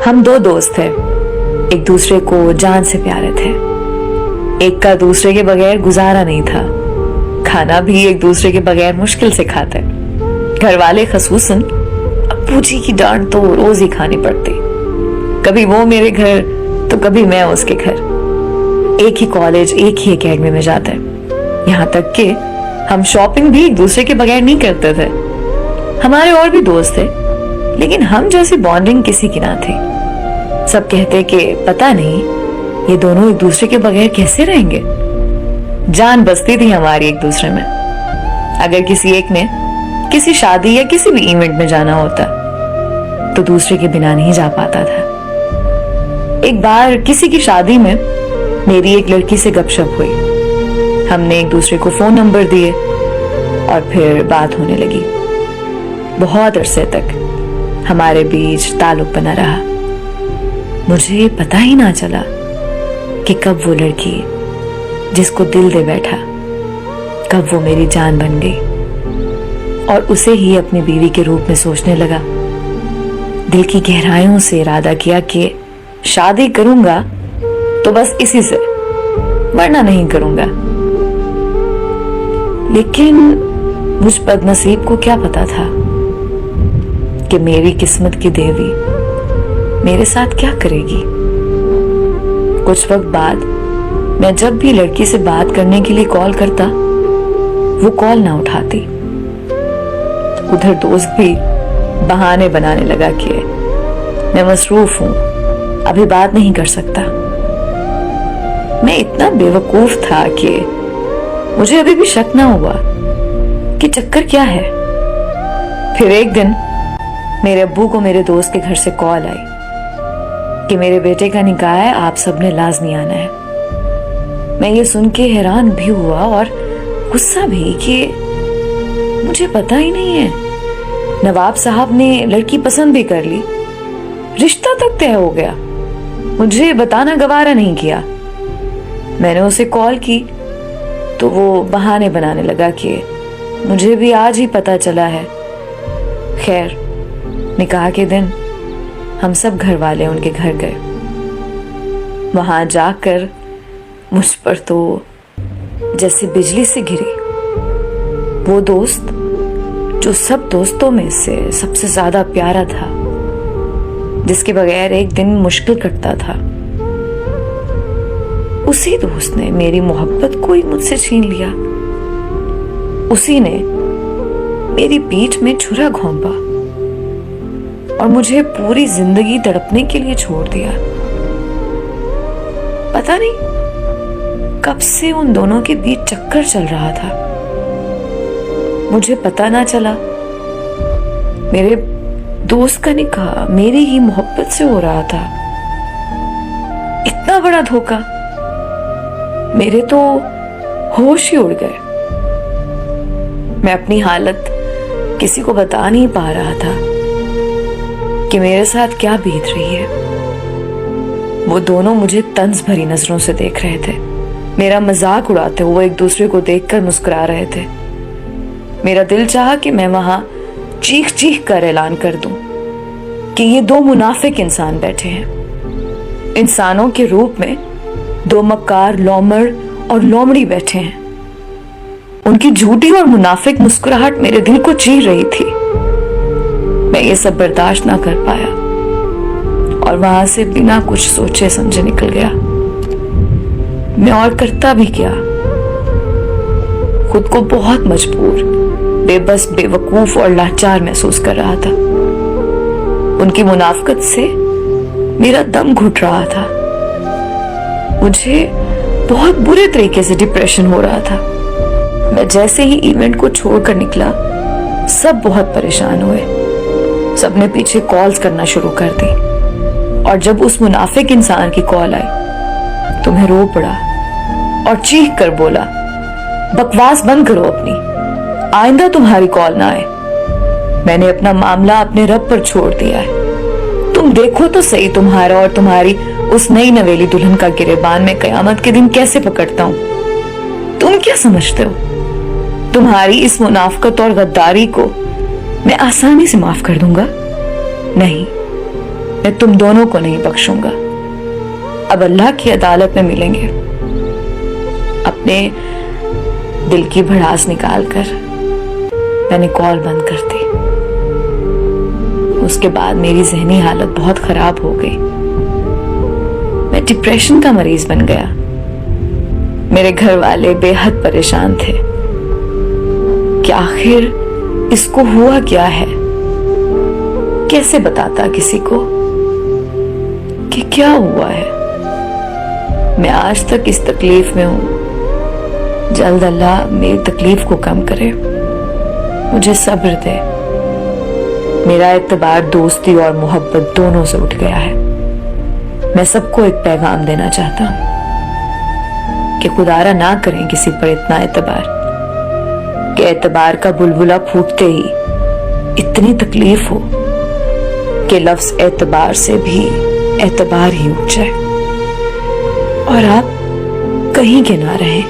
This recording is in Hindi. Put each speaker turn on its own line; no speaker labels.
हम दो दोस्त थे, एक दूसरे को जान से प्यारे थे। एक का दूसरे के बगैर गुजारा नहीं था, खाना भी एक दूसरे के बगैर मुश्किल से खाते। घर वाले खसूसन अप्पू जी की डांट तो रोज ही खानी पड़ती, कभी वो मेरे घर तो कभी मैं उसके घर। एक ही कॉलेज, एक ही एकेडमी में जाते, यहाँ तक कि हम शॉपिंग भी एक दूसरे के बगैर नहीं करते थे। हमारे और भी दोस्त थे, लेकिन हम जैसी बॉन्डिंग किसी की ना थी। सब कहते कि पता नहीं ये दोनों एक दूसरे के बगैर कैसे रहेंगे। जान बसती थी हमारी एक दूसरे में। अगर किसी एक ने किसी शादी या किसी भी इवेंट में जाना होता तो दूसरे के बिना नहीं जा पाता था। एक बार किसी की शादी में मेरी एक लड़की से गपशप हुई। हमने एक दूसरे को फोन नंबर दिए और फिर बात होने लगी। बहुत अरसे तक हमारे बीच ताल्लुक बना रहा। मुझे पता ही ना चला कि कब वो लड़की जिसको दिल दे बैठा, कब वो मेरी जान बन गई और उसे ही अपनी बीवी के रूप में सोचने लगा। दिल की गहराइयों से इरादा किया कि शादी करूंगा तो बस इसी से, वरना नहीं करूंगा। लेकिन मुझ बदनसीब को क्या पता था कि मेरी किस्मत की देवी मेरे साथ क्या करेगी। कुछ वक्त बाद मैं जब भी लड़की से बात करने के लिए कॉल करता, वो कॉल ना उठाती। उधर दोस्त भी बहाने बनाने लगा कि मैं मसरूफ हूं, अभी बात नहीं कर सकता। मैं इतना बेवकूफ था कि मुझे अभी भी शक ना हुआ कि चक्कर क्या है। फिर एक दिन मेरे अब्बू को मेरे दोस्त के घर से कॉल आई कि मेरे बेटे का निकाह है, आप सबने लाजमी आना है। मैं ये सुन के हैरान भी हुआ और गुस्सा भी कि मुझे पता ही नहीं है। नवाब साहब ने लड़की पसंद भी कर ली, रिश्ता तक तय हो गया, मुझे बताना गवारा नहीं किया। मैंने उसे कॉल की तो वो बहाने बनाने लगा कि मुझे भी आज ही पता चला है। खैर, निकाह के दिन हम सब घर वाले उनके घर गए। वहां जाकर मुझ पर तो जैसे बिजली से गिरी। वो दोस्त जो सब दोस्तों में से सबसे ज्यादा प्यारा था, जिसके बगैर एक दिन मुश्किल कटता था, उसी दोस्त ने मेरी मोहब्बत को ही मुझसे छीन लिया। उसी ने मेरी पीठ में छुरा घोंपा और मुझे पूरी जिंदगी तड़पने के लिए छोड़ दिया। पता नहीं कब से उन दोनों के बीच चक्कर चल रहा था, मुझे पता ना चला। मेरे दोस्त का निकाह मेरी ही मोहब्बत से हो रहा था। इतना बड़ा धोखा, मेरे तो होश ही उड़ गए। मैं अपनी हालत किसी को बता नहीं पा रहा था कि मेरे साथ क्या बीत रही है। वो दोनों मुझे तंज भरी नजरों से देख रहे थे, मेरा मजाक उड़ाते हुए एक दूसरे को देखकर मुस्कुरा रहे थे। मेरा दिल चाहा कि मैं वहां चीख चीख कर ऐलान कर दूं कि ये दो मुनाफिक इंसान बैठे हैं। इंसानों के रूप में दो मक्कार लोमड़ और लोमड़ी बैठे हैं। उनकी झूठी और मुनाफिक मुस्कुराहट मेरे दिल को चीर रही थी। मैं ये सब बर्दाश्त ना कर पाया और वहां से बिना कुछ सोचे समझे निकल गया। मैं और करता भी क्या, खुद को बहुत मजबूर, बेबस, बेवकूफ और लाचार महसूस कर रहा था। उनकी मुनाफिकत से मेरा दम घुट रहा था। मुझे बहुत बुरे तरीके से डिप्रेशन हो रहा था। मैं जैसे ही इवेंट को छोड़कर निकला, सब बहुत परेशान हुए। सबने पीछे कॉल्स करना शुरू कर दी और जब उस मुनाफिक इंसान की कॉल आई तो मैं रो पड़ा और चीख कर बोला, बकवास बंद करो अपनी, आइंदा तुम्हारी कॉल ना आए। मैंने अपना मामला अपने रब पर छोड़ दिया है। तुम देखो तो सही तुम्हारा और तुम्हारी उस नई नवेली दुल्हन का गिरेबान में कयामत के दिन कैसे पकड़ता हूं। तुम क्या समझते हो तुम्हारी इस मुनाफकत और गद्दारी को मैं आसानी से माफ कर दूंगा? नहीं, मैं तुम दोनों को नहीं बख्शूंगा। अब अल्लाह की अदालत में मिलेंगे। अपने दिल की भड़ास निकालकर मैंने कॉल बंद कर दी। उसके बाद मेरी जहनी हालत बहुत खराब हो गई। मैं डिप्रेशन का मरीज बन गया। मेरे घर वाले बेहद परेशान थे कि आखिर इसको हुआ क्या है। कैसे बताता किसी को कि क्या हुआ है। मैं आज तक इस तकलीफ में हूं। जल्द अल्लाह मेरी तकलीफ को कम करे, मुझे सब्र दे। मेरा एतबार दोस्ती और मोहब्बत दोनों से उठ गया है। मैं सबको एक पैगाम देना चाहता हूं कि खुदारा ना करें किसी पर इतना एतबार कि एतबार का बुलबुला फूटते ही इतनी तकलीफ हो कि लफ्ज एतबार से भी एतबार ही उठ जाए और आप कहीं के ना रहें।